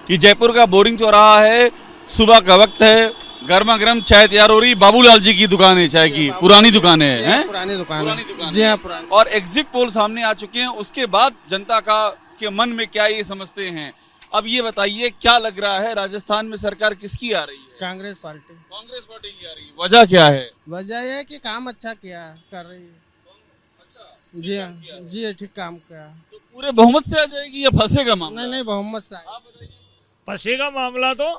कि जयपुर का बोरिंग चौराहा है, सुबह का वक्त है, गर्मा गर्म चाय तैयार हो रही। बाबूलाल जी की दुकान है, चाय की पुरानी दुकान है, पुरानी दुकान पुरानी है। दुकान जी है। हाँ, पुरानी। और एग्जिट पोल सामने आ चुके हैं, उसके बाद जनता का के मन में क्या ये समझते हैं। अब ये बताइए क्या लग रहा है, राजस्थान में सरकार किसकी आ रही है? कांग्रेस पार्टी। कांग्रेस पार्टी की आ रही है। वजह क्या है? वजह यह है कि काम अच्छा किया कर रही है। जी हाँ, जी हाँ, ठीक काम किया। तो पूरे बहुमत से आ जाएगी या फंसेगा मामला? नहीं नहीं, बहुमत से आए। आप बताइए। फंसेगा मामला तो,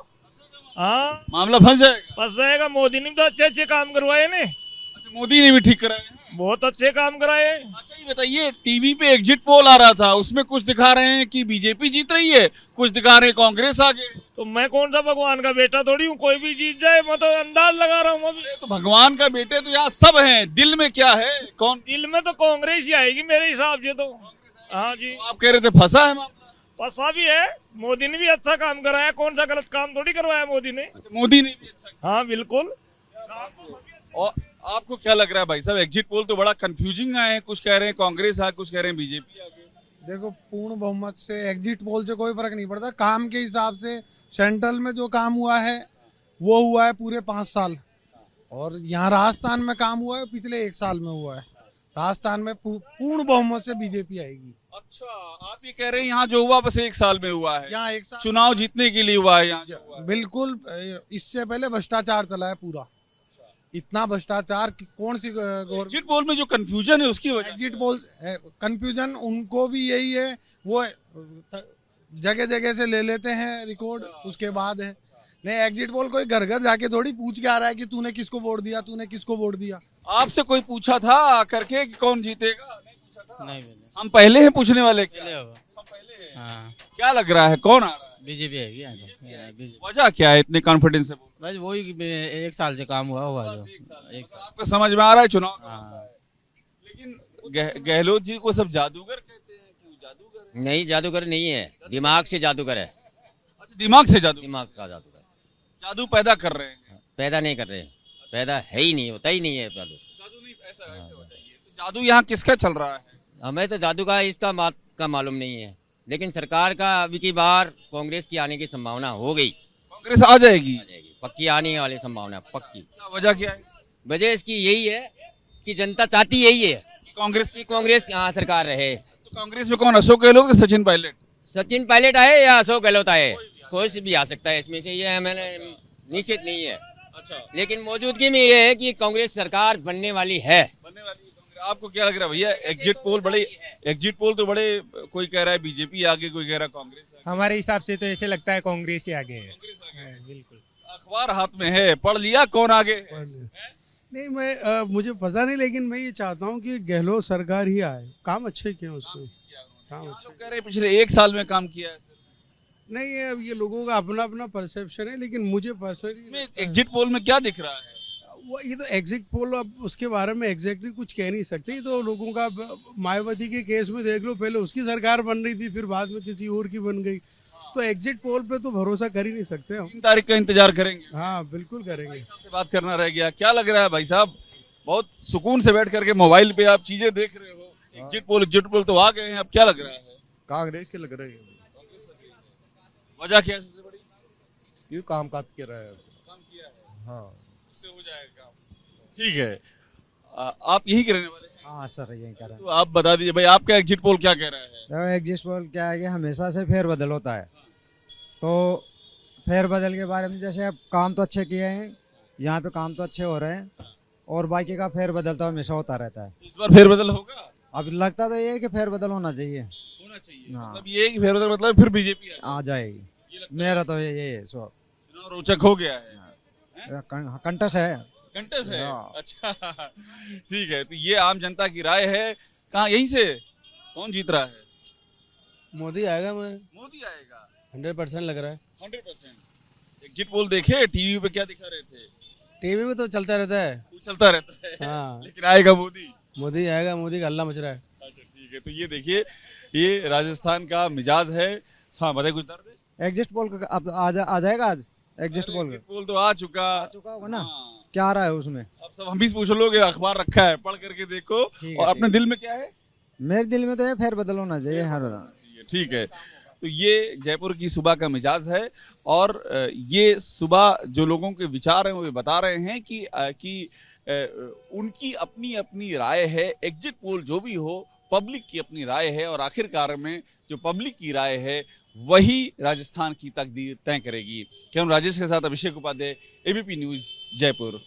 हाँ मामला फंस जाएगा। फंस जाएगा। मोदी ने भी तो अच्छे अच्छे काम करवाए ने, अच्छा, मोदी ने भी ठीक कराया है। बहुत अच्छे काम कराए। अच्छा ये बताइए, टीवी पे एग्जिट पोल आ रहा था, उसमें कुछ दिखा रहे हैं कि बीजेपी जीत रही है, कुछ दिखा रहे हैं कांग्रेस आगे। तो मैं कौन सा भगवान का बेटा थोड़ी हूँ, कोई भी जीत जाए, मैं तो अंदाज लगा रहा हूँ अभी। तो भगवान का बेटे तो यहाँ सब हैं, दिल में क्या है? कौन? दिल में तो कांग्रेस ही आएगी मेरे हिसाब से तो। हाँ जी, तो आप कह रहे थे फंसा है मामला। फंसा भी है। मोदी ने भी अच्छा काम कराया, कौन सा गलत काम थोड़ी करवाया मोदी ने। मोदी ने भी अच्छा किया। हाँ बिल्कुल। और आपको क्या लग रहा है भाई साहब, एग्जिट पोल तो बड़ा कंफ्यूजिंग आए हैं, कुछ कह रहे हैं कांग्रेस आ, कुछ कह रहे हैं बीजेपी आगे। देखो, पूर्ण बहुमत से एग्जिट पोल से कोई फर्क नहीं पड़ता। काम के हिसाब से सेंट्रल में जो काम हुआ है वो हुआ है पूरे 5 साल, और यहाँ राजस्थान में काम हुआ है पिछले 1 साल में हुआ है। राजस्थान में पूर्ण बहुमत से बीजेपी आएगी। अच्छा, आप ये कह रहे हैं यहाँ जो हुआ बस 1 साल में हुआ है, यहाँ 1 साल चुनाव जीतने के लिए हुआ है यहाँ जो हुआ है। बिल्कुल। इससे पहले भ्रष्टाचार चला है पूरा। इतना भ्रष्टाचार कि कौन सी गवर्नमेंट। एग्जिट पोल में जो कंफ्यूजन है उसकी वजह। एग्जिट पोल कंफ्यूजन उनको भी यही है, वो जगह जगह से ले लेते हैं रिकॉर्ड, उसके बाद है। नहीं, एग्जिट पोल कोई घर घर जाके थोड़ी पूछ के आ रहा है कि तूने किसको वोट दिया, तूने किसको वोट दिया। आपसे कोई पूछा था आकर के कि कौन जीतेगा? नहीं पूछा था। नहीं हम पहले हैं पूछने वाले। पहले होगा। हम पहले हैं। हाँ, क्या लग रहा है, कौन आ रहा है? बीजेपी है यहाँ तो। बीजेपी वजह क्या है इतने कॉन्फिडेंस से बोल? बस वही कि 1 साल से काम हुआ हुआ जो। एक साल। आपको समझ में आ रहा है चुनाव का? हाँ। लेकिन गहलोत जी को सब जादूगर कहते हैं, क्यों जादूगर? नहीं, जादूगर नहीं है, दिमाग से जादूगर है। अच्छा, दिमाग से जादू, दिमाग का जादूगर। जादू पैदा कर रहे हैं। पैदा नहीं कर रहे, पैदा है ही नहीं, होता ही नहीं है जादू। जादू नहीं, ऐसा ऐसे बताइए। तो जादू यहाँ किसका चल रहा है? हमें तो जादू का इसका का मालूम नहीं है, लेकिन सरकार का अभी की बार कांग्रेस की आने की संभावना हो गई। कांग्रेस आ जाएगी? आ जाएगी, पक्की आने वाली संभावना पक्की। क्या वजह क्या है वजह इसकी यही है कि जनता चाहती यही है कि कांग्रेस कि कांग्रेस यहाँ सरकार रहे। तो कांग्रेस में कौन, अशोक गहलोत या सचिन पायलट? सचिन पायलट आए या अशोक गहलोत आए, कोई से भी आ सकता है इसमें से, ये मैंने निश्चित नहीं है। अच्छा, लेकिन मौजूदगी में ये है कि कांग्रेस सरकार बनने वाली है। बनने वाली है कांग्रेस। आपको क्या लग रहा है भैया, एग्जिट पोल तो बड़े, कोई कह रहा है बीजेपी आगे, कोई कह रहा है कांग्रेस आगे। हमारे हिसाब से तो ऐसे लगता है कांग्रेस ही आगे है। कांग्रेस आगे है। बिल्कुल। अखबार हाथ में है, पढ़ लिया कौन आगे है? नहीं, मैं मुझे पता नहीं, लेकिन मैं ये चाहता हूँ कि गहलोत सरकार ही आए। काम अच्छे किए उसने, काम आप अच्छे। लोग कह रहे हैं पिछले 1 साल में काम किया है। नहीं, अब ये लोगों का अपना अपना परसेप्शन है, लेकिन मुझे पर्सनली इसमें एग्जिट पोल में क्या दिख रहा है? वो ये तो एग्जिट पोल, अब उसके बारे में एग्जैक्टली कुछ कह नहीं सकते। ये तो लोगों का, मायावती के केस में देख लो, पहले उसकी सरकार बन रही थी, फिर बाद में किसी और की बन गई। तो एग्जिट पोल पे तो भरोसा कर ही नहीं सकते हम। 3 तारीख का इंतजार करेंगे। हाँ, बिल्कुल करेंगे। आपसे बात करना रह गया, क्या लग रहा है भाई साहब, बहुत सुकून से बैठ करके मोबाइल पे आप चीजें देख रहे हो, एग्जिट पोल तो आ गए हैं, अब क्या लग रहा है? कांग्रेस के लग रहे हैं। वजह क्या है सबसे बड़ी? ये काम काज कर रहा है। काम किया है, हाँ, उससे हो जाएगा काम। ठीक है। आप यही करने वाले हैं? हाँ सर, यही कह रहा तो आप बता दीजिए भाई, आपका एग्जिट पोल क्या कह रहा है? है। एग्जिट पोल क्या है कि हमेशा से फेरबदल होता है, तो फेरबदल के बारे में जैसे अब काम तो अच्छे किए हैं, यहाँ पे काम तो अच्छे हो रहे हैं, और बाकी का फेरबदल तो हमेशा होता रहता है। इस बार फेरबदल होगा? अब लगता तो ये है कि फेरबदल होना चाहिए, होना चाहिए। हाँ। मतलब ये है कि फेरबदल मतलब फिर बीजेपी आ जाएगी। मेरा तो ये है सो चुनाव रोचक हो गया है, कंटस है। कंटेस्ट है। हाँ। अच्छा, ठीक है। तो ये आम जनता की राय है। कहाँ, यहीं से कौन जीत रहा है? मोदी आएगा, मैं मोदी आएगा 100% लग रहा है। 100%। एग्जिट पोल देखे टीवी पे क्या दिखा रहे थे? टीवी में तो चलता रहता है। वो चलता रहता है। हाँ। लेकिन आएगा मोदी। मोदी आएगा, मोदी का हल्ला मच रहा है। अच्छा, ठीक है। तो ये देखिए, ये राजस्थान का मिजाज है। हाँ, बताइए कुछ दर्द है? एग्जिट पोल का अब आ जाएगा आज। एग्जिट पोल एग्जिट पोल तो आ चुका होगा ना। हाँ। क्या आ रहा है उसमें? अब सब हम भी पूछ लोगे, अखबार रखा है, पढ़ करके देखो। ठीक है, और अपने ठीक दिल में क्या है? मेरे दिल में तो ये फेरबदल होना चाहिए हर। ठीक है। तो ये जयपुर की सुबह का मिजाज है और ये सुबह जो लोगों के विचार हैं वो ये बता रहे हैं कि उनकी अपनी अपनी राय है। एग्जिट पोल जो भी हो, पब्लिक की अपनी राय है और आखिरकार में जो पब्लिक की राय है वही राजस्थान की तकदीर तय करेगी। कैमरा राजेश के साथ अभिषेक उपाध्याय, एबीपी न्यूज, जयपुर।